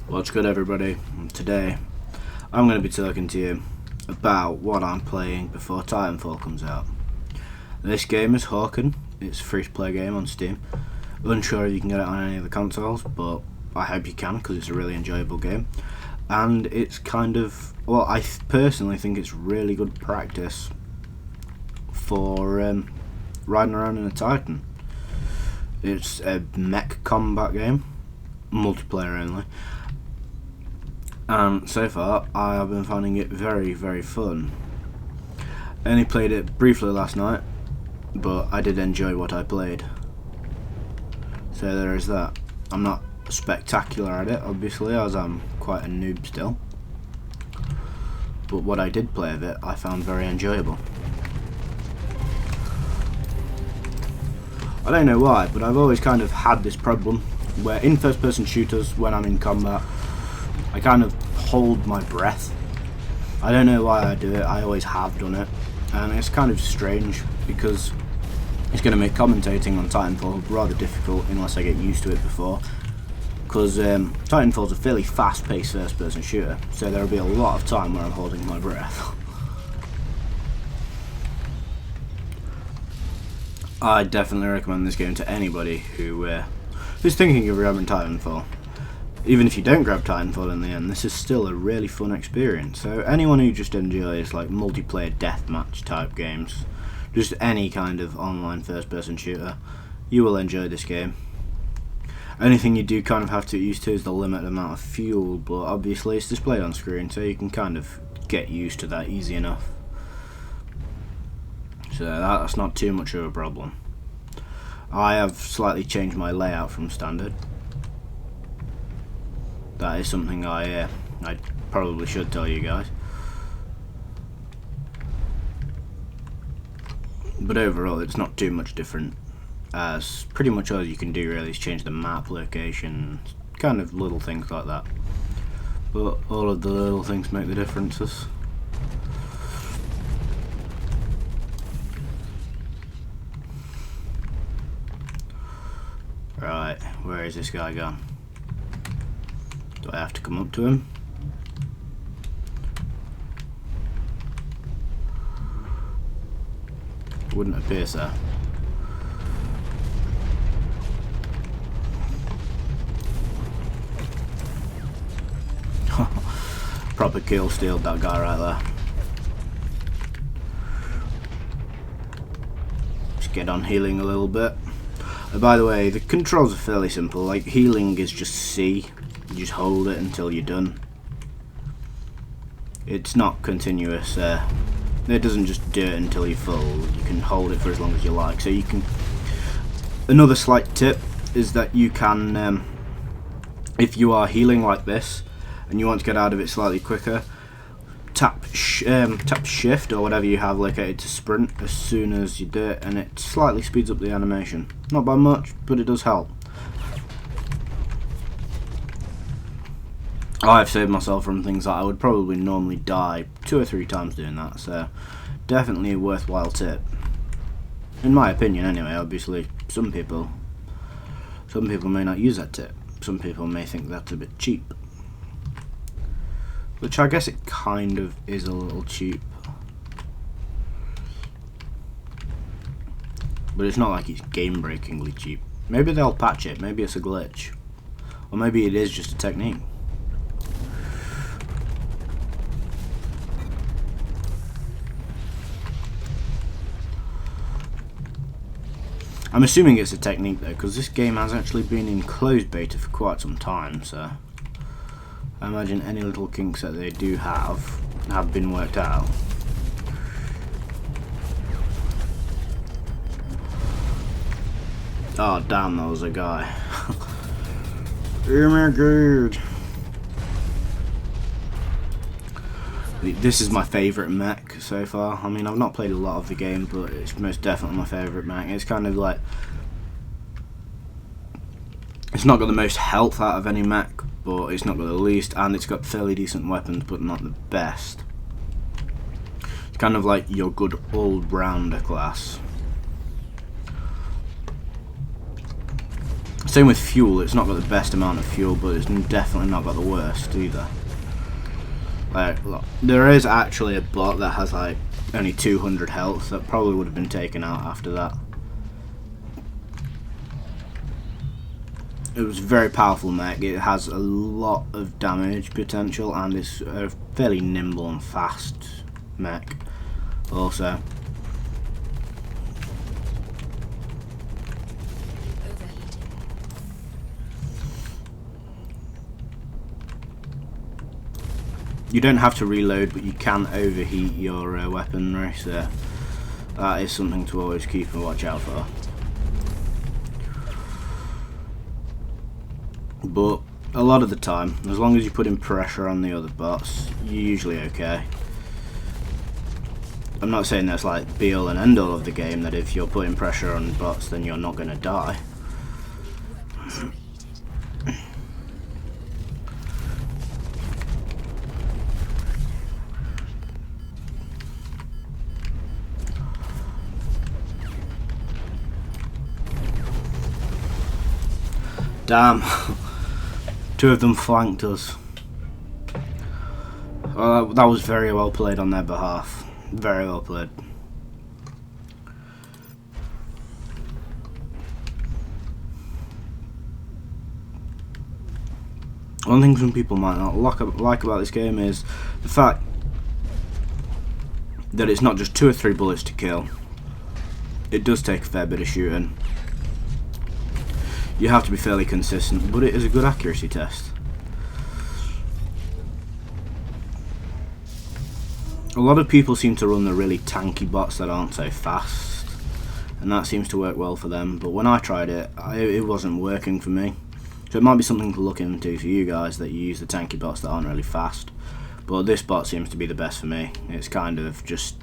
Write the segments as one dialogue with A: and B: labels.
A: What's good, everybody? Today I'm going to be talking to you about what I'm playing before Titanfall comes out. This game is Hawken. It's a free-to-play game on Steam. Unsure if you can get it on any of the consoles, but I hope you can because it's a really enjoyable game. And it's kind of, well, I personally think it's really good practice for riding around in a Titan. It's a mech combat game, multiplayer only. And so far, I have been finding it very, very fun. I only played it briefly last night, but I did enjoy what I played. So there is that. I'm not spectacular at it, obviously, as I'm quite a noob still. But what I did play of it, I found very enjoyable. I don't know why, but I've always kind of had this problem where in first-person shooters, when I'm in combat, I kind of hold my breath. I don't know why I do it, I always have done it, and it's kind of strange because it's going to make commentating on Titanfall rather difficult unless I get used to it before, because Titanfall's a fairly fast-paced first-person shooter, so there will be a lot of time where I'm holding my breath. I definitely recommend this game to anybody who's thinking of grabbing Titanfall. Even if you don't grab Titanfall in the end, this is still a really fun experience. So anyone who just enjoys like multiplayer deathmatch type games, just any kind of online first-person shooter, you will enjoy this game. Only thing you do kind of have to get used to is the limited amount of fuel, but obviously it's displayed on screen, so you can kind of get used to that easy enough. So that's not too much of a problem. I have slightly changed my layout from standard. That is something I probably should tell you guys. But overall, it's not too much different, as pretty much all you can do really is change the map location, kind of little things like that. But all of the little things make the differences. Right, where is this guy gone? Do I have to come up to him? Wouldn't appear so. Proper kill stealed that guy right there. Just get on healing a little bit. By the way, the controls are fairly simple. Like, healing is just C. You just hold it until you're done. It's not continuous. It doesn't just do it until you're full. You can hold it for as long as you like. So you can. Another slight tip is that you can, if you are healing like this and you want to get out of it slightly quicker, tap shift or whatever you have located to sprint as soon as you do it, and it slightly speeds up the animation. Not by much, but it does help. I've saved myself from things that I would probably normally die 2 or 3 times doing that, so definitely a worthwhile tip. In my opinion anyway. Obviously some people may not use that tip. Some people may think that's a bit cheap. Which I guess it kind of is a little cheap. But it's not like it's game-breakingly cheap. Maybe they'll patch it, maybe it's a glitch. Or maybe it is just a technique. I'm assuming it's a technique though, because this game has actually been in closed beta for quite some time, so I imagine any little kinks that they do have been worked out. Oh damn, that was a guy. Oh my god. This is my favourite mech so far. I mean, I've not played a lot of the game, but it's most definitely my favourite mech. It's kind of like, it's not got the most health out of any mech, but it's not got the least, and it's got fairly decent weapons, but not the best. It's kind of like your good all-rounder class. Same with fuel, it's not got the best amount of fuel, but it's definitely not got the worst either. Like, look, there is actually a bot that has like only 200 health that probably would have been taken out after that. It was a very powerful mech. It has a lot of damage potential and is a fairly nimble and fast mech also. You don't have to reload, but you can overheat your weaponry, so that is something to always keep and watch out for. But a lot of the time, as long as you put in pressure on the other bots, you're usually okay. I'm not saying that's like be all and end all of the game, that if you're putting pressure on bots then you're not going to die. Damn. 2 of them flanked us. Well, that was very well played on their behalf. Very well played. One thing some people might not like about this game is the fact that it's not just 2 or 3 bullets to kill. It does take a fair bit of shooting. You have to be fairly consistent, but it is a good accuracy test. A lot of people seem to run the really tanky bots that aren't so fast, and that seems to work well for them, but when I tried it, it wasn't working for me. So it might be something to look into for you guys that you use the tanky bots that aren't really fast. But this bot seems to be the best for me. It's kind of just...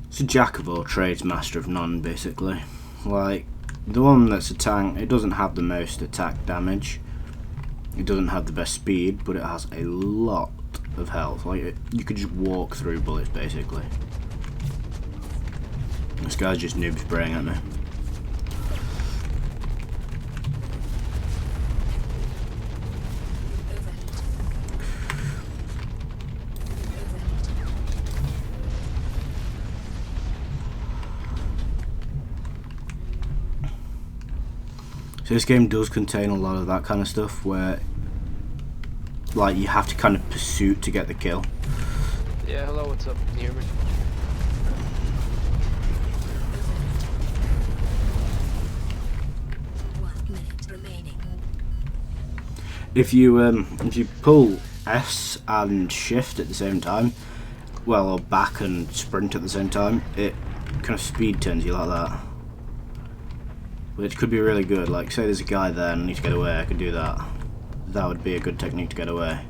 A: it's a jack of all trades, master of none, basically. Like, the one that's a tank, it doesn't have the most attack damage. It doesn't have the best speed, but it has a lot of health. Like, you could just walk through bullets, basically. This guy's just noob spraying at me. So this game does contain a lot of that kind of stuff where, like, you have to kind of pursue to get the kill.
B: Yeah, hello, what's up? Can you hear me?
A: If you pull S and shift at the same time, well, or back and sprint at the same time, it kind of speed turns you like that. Which could be really good. Like, say there's a guy there and I need to get away, I could do that. That would be a good technique to get away.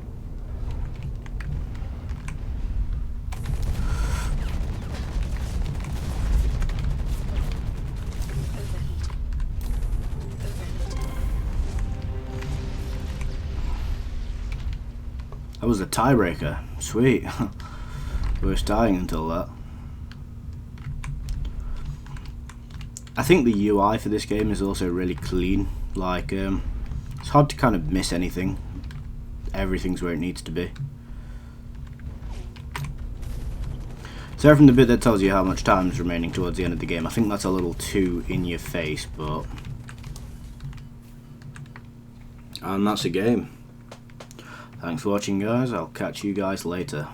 A: That was a tiebreaker. Sweet. We were dying until that. I think the UI for this game is also really clean. Like, it's hard to kind of miss anything. Everything's where it needs to be. So from the bit that tells you how much time is remaining towards the end of the game, I think that's a little too in your face, but... and that's the game. Thanks for watching, guys. I'll catch you guys later.